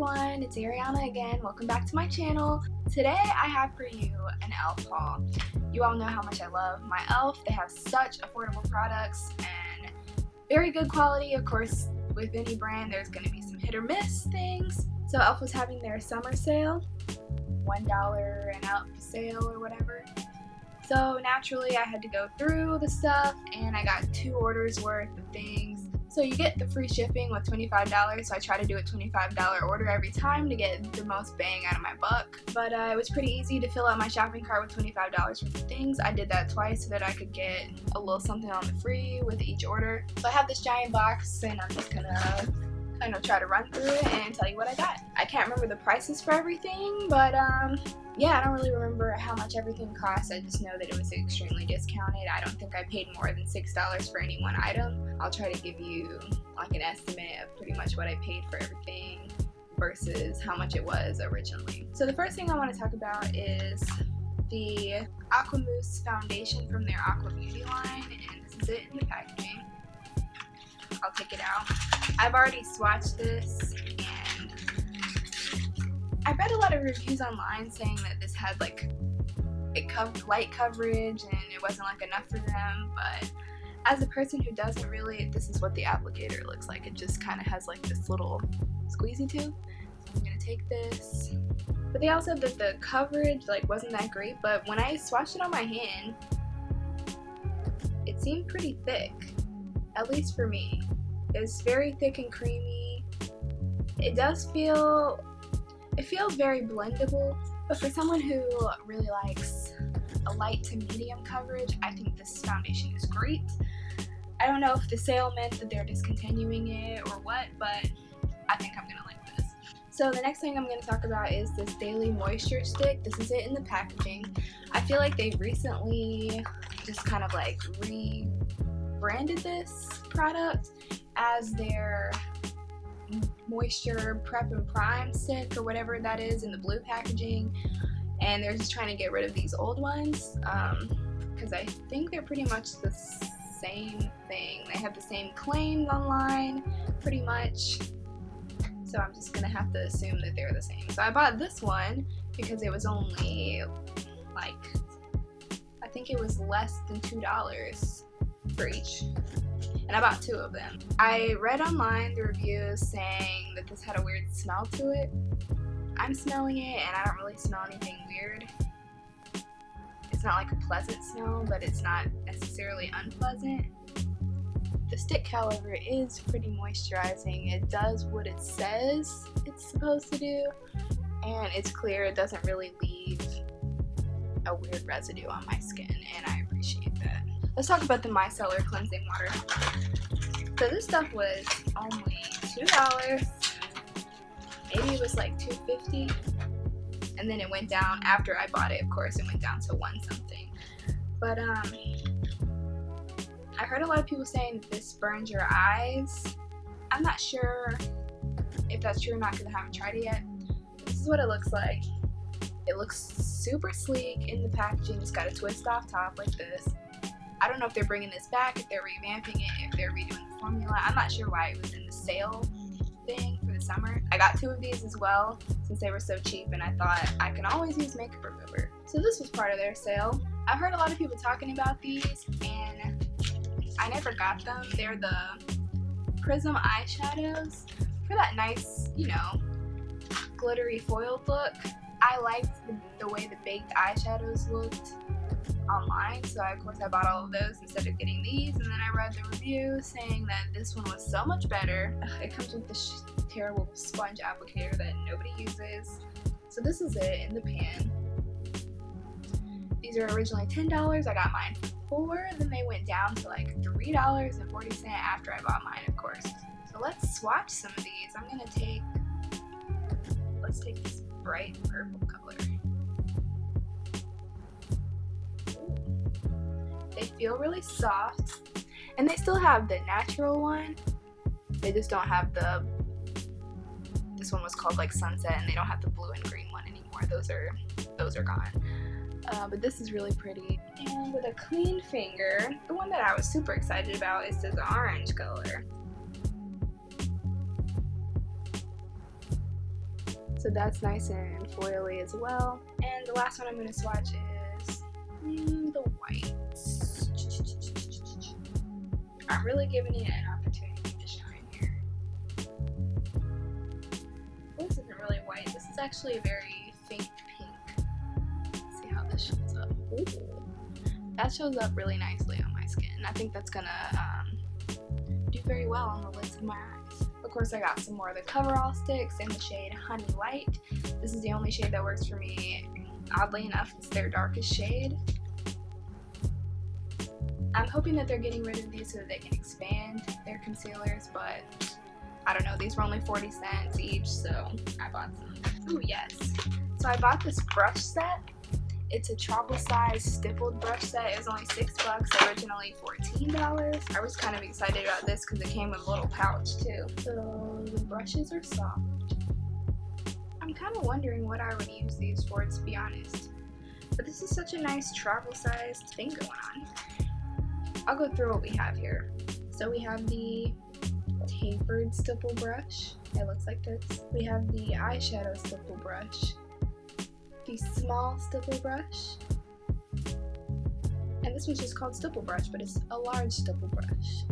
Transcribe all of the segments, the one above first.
everyone, it's Ariana again. Welcome back to my channel. Today I have for you an e.l.f. haul. You all know how much I love my e.l.f. They have such affordable products and very good quality. Of course, with any brand there's going to be some hit or miss things. So e.l.f. was having their summer sale, $1 and up sale or whatever. So naturally I had to go through the stuff and I got 2 orders worth of things. So you get the free shipping with $25, so I try to do a $25 order every time to get the most bang out of my buck. But it was pretty easy to fill out my shopping cart with $25 worth of things. I did that twice so that I could get a little something on the free with each order. So I have this giant box and I'm just gonna kind of try to run through it and tell you what I got. I can't remember the prices for everything, but yeah, I don't really remember how much everything cost. I just know that it was extremely discounted. I don't think I paid more than $6 for any one item. I'll try to give you like an estimate of pretty much what I paid for everything versus how much it was originally. So the first thing I want to talk about is the Aqua Mousse foundation from their Aqua Beauty line, and this is it in the packaging. I'll take it out. I've already swatched this and I read a lot of reviews online saying that this had like light coverage and it wasn't like enough for them, but as a person who doesn't really, this is what the applicator looks like. It just kind of has like this little squeezy tube. So I'm gonna take this. But they also said that the coverage like wasn't that great, but when I swatched it on my hand, it seemed pretty thick, at least for me. It's very thick and creamy. It feels very blendable, but for someone who really likes a light to medium coverage, I think this foundation is great. I don't know if the sale meant that they're discontinuing it or what, but I think I'm gonna like this. So the next thing I'm gonna talk about is this Daily Moisture Stick. This is it in the packaging. I feel like they've recently just kind of like rebranded this product as their moisture prep and prime stick or whatever that is in the blue packaging, and they're just trying to get rid of these old ones because I think they're pretty much the same thing. They have the same claims online pretty much, so I'm just gonna have to assume that they're the same. So I bought this one because it was only like, I think it was less than $2 for each, and I bought 2 of them. I read online the reviews saying that this had a weird smell to it. I'm smelling it and I don't really smell anything weird. It's not like a pleasant smell, but it's not necessarily unpleasant. The stick, however, is pretty moisturizing. It does what it says it's supposed to do, and it's clear. It doesn't really leave a weird residue on my skin, and I appreciate that. Let's talk about the micellar cleansing water. So this stuff was only $2. Maybe it was like $2.50. And then it went down after I bought it, of course, it went down to $1 something. But I heard a lot of people saying that this burns your eyes. I'm not sure if that's true or not because I haven't tried it yet. This is what it looks like. It looks super sleek in the packaging. It's got a twist off top like this. I don't know if they're bringing this back, if they're revamping it, if they're redoing the formula. I'm not sure why it was in the sale thing for the summer. I got 2 of these as well since they were so cheap, and I thought I can always use makeup remover. So this was part of their sale. I've heard a lot of people talking about these and I never got them. They're the Prism eyeshadows for that nice, you know, glittery foiled look. I liked the way the baked eyeshadows looked online, so of course I bought all of those instead of getting these, and then I read the review saying that this one was so much better. It comes with this terrible sponge applicator that nobody uses. So this is it in the pan. These are originally $10. I got mine for $4, then they went down to like $3.40 after I bought mine, of course. So let's swatch some of these. Let's take this bright purple color. They feel really soft, and they still have the natural one. They just don't have this one was called like Sunset, and they don't have the blue and green one anymore. Those are gone. But this is really pretty. And with a clean finger, the one that I was super excited about is this orange color. So that's nice and foily as well. And the last one I'm going to swatch is the white. I'm really giving it an opportunity to shine here. This isn't really white. This is actually a very faint pink. Let's see how this shows up. Ooh. That shows up really nicely on my skin. I think that's gonna do very well on the lids of my eyes. Of course, I got some more of the coverall sticks in the shade Honey Light. This is the only shade that works for me. Oddly enough, it's their darkest shade. I'm hoping that they're getting rid of these so that they can expand their concealers, but I don't know, these were only 40 cents each, so I bought some. Ooh, yes. So I bought this brush set. It's a travel size stippled brush set. It was only $6, originally $14. I was kind of excited about this because it came with a little pouch too. So the brushes are soft. I'm kind of wondering what I would use these for, to be honest. But this is such a nice travel sized thing going on. I'll go through what we have here. So we have the tapered stipple brush. It looks like this. We have the eyeshadow stipple brush. The small stipple brush. And this one's just called stipple brush, but it's a large stipple brush.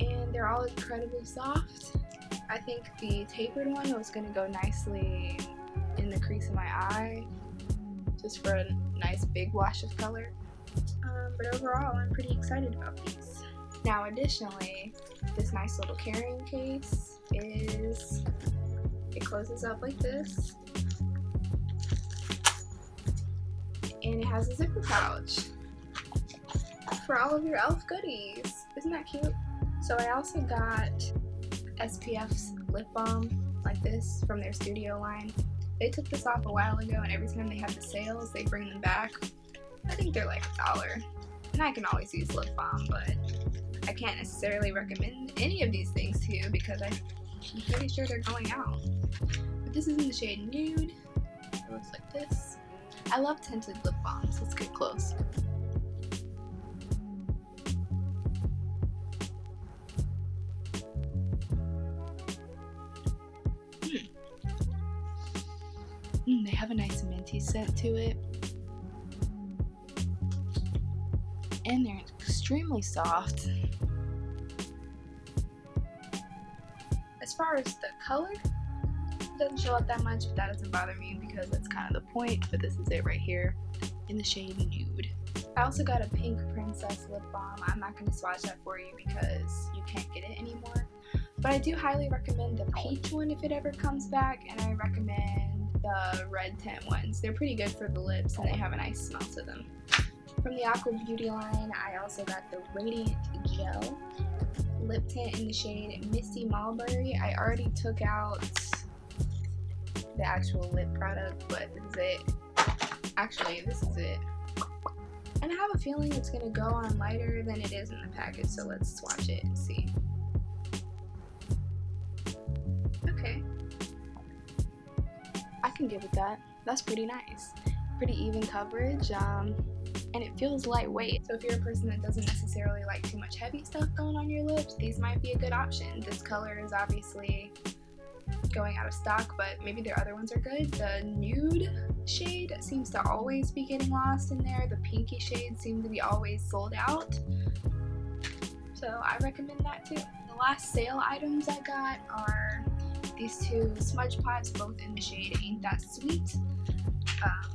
And they're all incredibly soft. I think the tapered one was going to go nicely in the crease of my eye, just for a nice big wash of color. But overall, I'm pretty excited about these. Now, additionally, this nice little carrying case it closes up like this, and it has a zipper pouch for all of your e.l.f. goodies. Isn't that cute? So I also got SPF's lip balm like this from their studio line. They took this off a while ago, and every time they have the sales, they bring them back. I think they're like $1. And I can always use lip balm, but I can't necessarily recommend any of these things to you because I'm pretty sure they're going out. But this is in the shade Nude. It looks like this. I love tinted lip balms. Let's get close. They have a nice minty scent to it. And they're extremely soft. As far as the color, it doesn't show up that much, but that doesn't bother me because that's kind of the point. But this is it right here in the shade Nude. I also got a Pink Princess lip balm. I'm not going to swatch that for you because you can't get it anymore. But I do highly recommend the peach one if it ever comes back, and I recommend the red tint ones. They're pretty good for the lips and they have a nice smell to them. From the Aqua Beauty line, I also got the Radiant Gel lip tint in the shade Misty Mulberry. I already took out the actual lip product, but this is it. Actually, this is it. And I have a feeling it's going to go on lighter than it is in the package, so let's swatch it and see. Okay. I can give it that. That's pretty nice. Pretty even coverage. And it feels lightweight. So if you're a person that doesn't necessarily like too much heavy stuff going on your lips, these might be a good option. This color is obviously going out of stock, but maybe their other ones are good. The Nude shade seems to always be getting lost in there. The pinky shades seem to be always sold out. So I recommend that too. The last sale items I got are these two smudge pots, both in the shade Ain't That Sweet.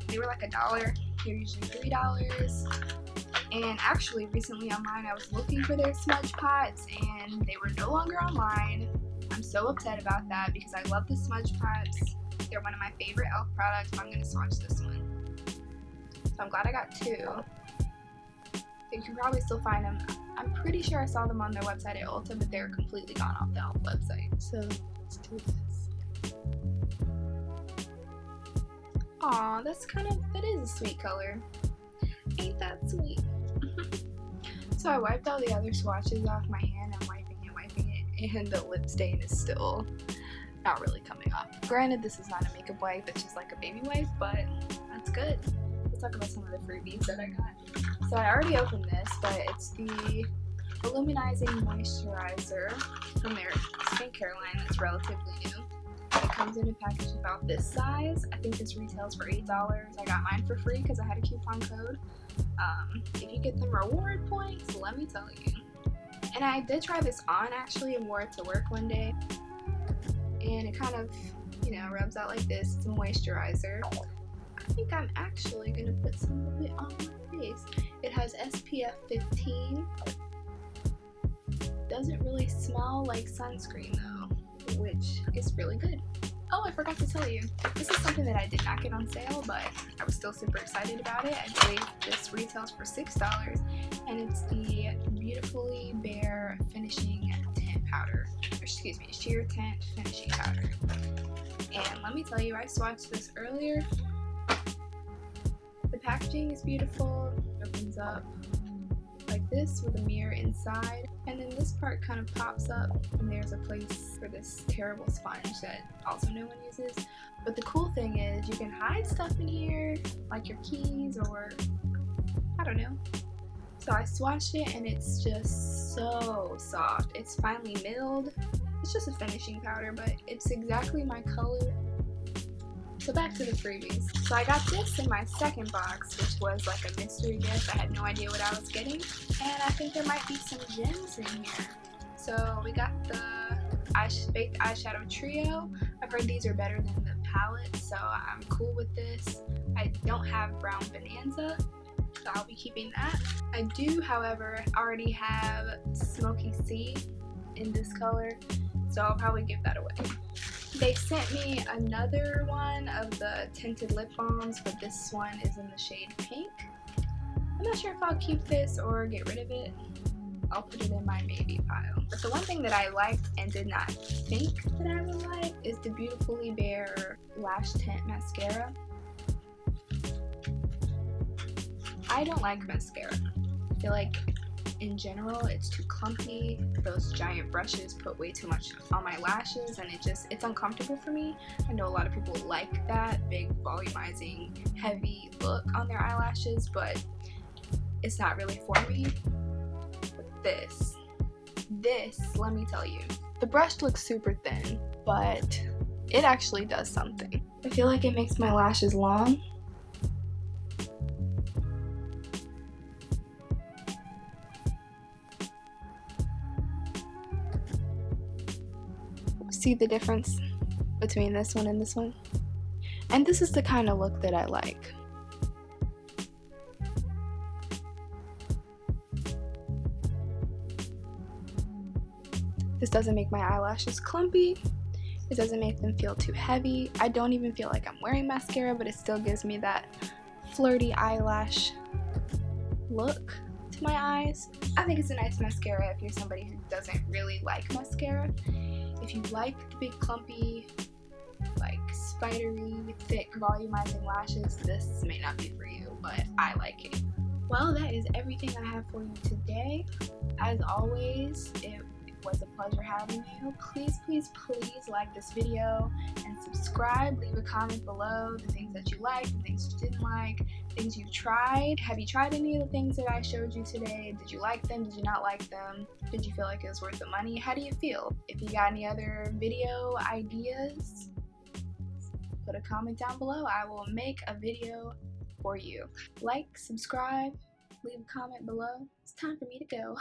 They were like $1. They're usually $3. And actually recently online I was looking for their smudge pots and they were no longer online. I'm so upset about that because I love the smudge pots. They're one of my favorite e.l.f. products, but I'm going to swatch this one. So I'm glad I got two. You can probably still find them. I'm pretty sure I saw them on their website at Ulta, but they're completely gone off the e.l.f. website. So let's do this. Aw, that is a sweet color. Ain't that sweet? So I wiped all the other swatches off my hand. I'm wiping it, and the lip stain is still not really coming off. Granted, this is not a makeup wipe, it's just like a baby wipe, but that's good. Let's talk about some of the freebies that I got. So I already opened this, but it's the illuminizing moisturizer from their skincare line that's relatively new. It comes in a package about this size. I think this retails for $8. I got mine for free because I had a coupon code. If you get them reward points, let me tell you. And I did try this on actually and wore it to work one day. And it kind of, rubs out like this. It's a moisturizer. I think I'm actually going to put some of it on my face. It has SPF 15. Doesn't really smell like sunscreen though, which is really good. Oh, I forgot to tell you, this is something that I did not get on sale, but I was still super excited about it. I believe this retails for $6, and it's the Beautifully Bare Finishing Tint Powder. Excuse me, Sheer Tint Finishing Powder. And let me tell you, I swatched this earlier. The packaging is beautiful. It opens up like this with a mirror inside, and then this part kind of pops up and there's a place for this terrible sponge that also no one uses. But the cool thing is you can hide stuff in here, like your keys or I don't know. So I swatched it and it's just so soft. It's finely milled. It's just a finishing powder, but it's exactly my color. So back to the freebies. So I got this in my second box, which was like a mystery gift. I had no idea what I was getting, and I think there might be some gems in here. So we got the baked eyeshadow trio. I've heard these are better than the palette, so I'm cool with this. I don't have brown bonanza, so I'll be keeping that. I do, however, already have smoky sea in this color, so I'll probably give that away. They sent me another one of the tinted lip balms, but this one is in the shade pink. I'm not sure if I'll keep this or get rid of it. I'll put it in my maybe pile. But the one thing that I liked and did not think that I would like is the Beautifully Bare Lash Tint Mascara. I don't like mascara. I feel like in general it's too clumpy. Those giant brushes put way too much on my lashes and it's uncomfortable for me. I know a lot of people like that big volumizing heavy look on their eyelashes, but it's not really for me. But this, let me tell you, the brush looks super thin, but it actually does something. I feel like it makes my lashes long. See the difference between this one and this one? And this is the kind of look that I like. This doesn't make my eyelashes clumpy. It doesn't make them feel too heavy. I don't even feel like I'm wearing mascara, but it still gives me that flirty eyelash look to my eyes. I think it's a nice mascara if you're somebody who doesn't really like mascara. If you like the big clumpy, like spidery, thick, volumizing lashes, this may not be for you, but I like it. Well, that is everything I have for you today. As always, it was a pleasure having you. Please like this video and subscribe. Leave a comment below the things that you liked, the things you didn't like, things you've tried. Have you tried any of the things that I showed you today? Did you like them? Did you not like them? Did you feel like it was worth the money? How do you feel? If you got any other video ideas, put a comment down below. I will make a video for you. Like, subscribe, leave a comment below. It's time for me to go.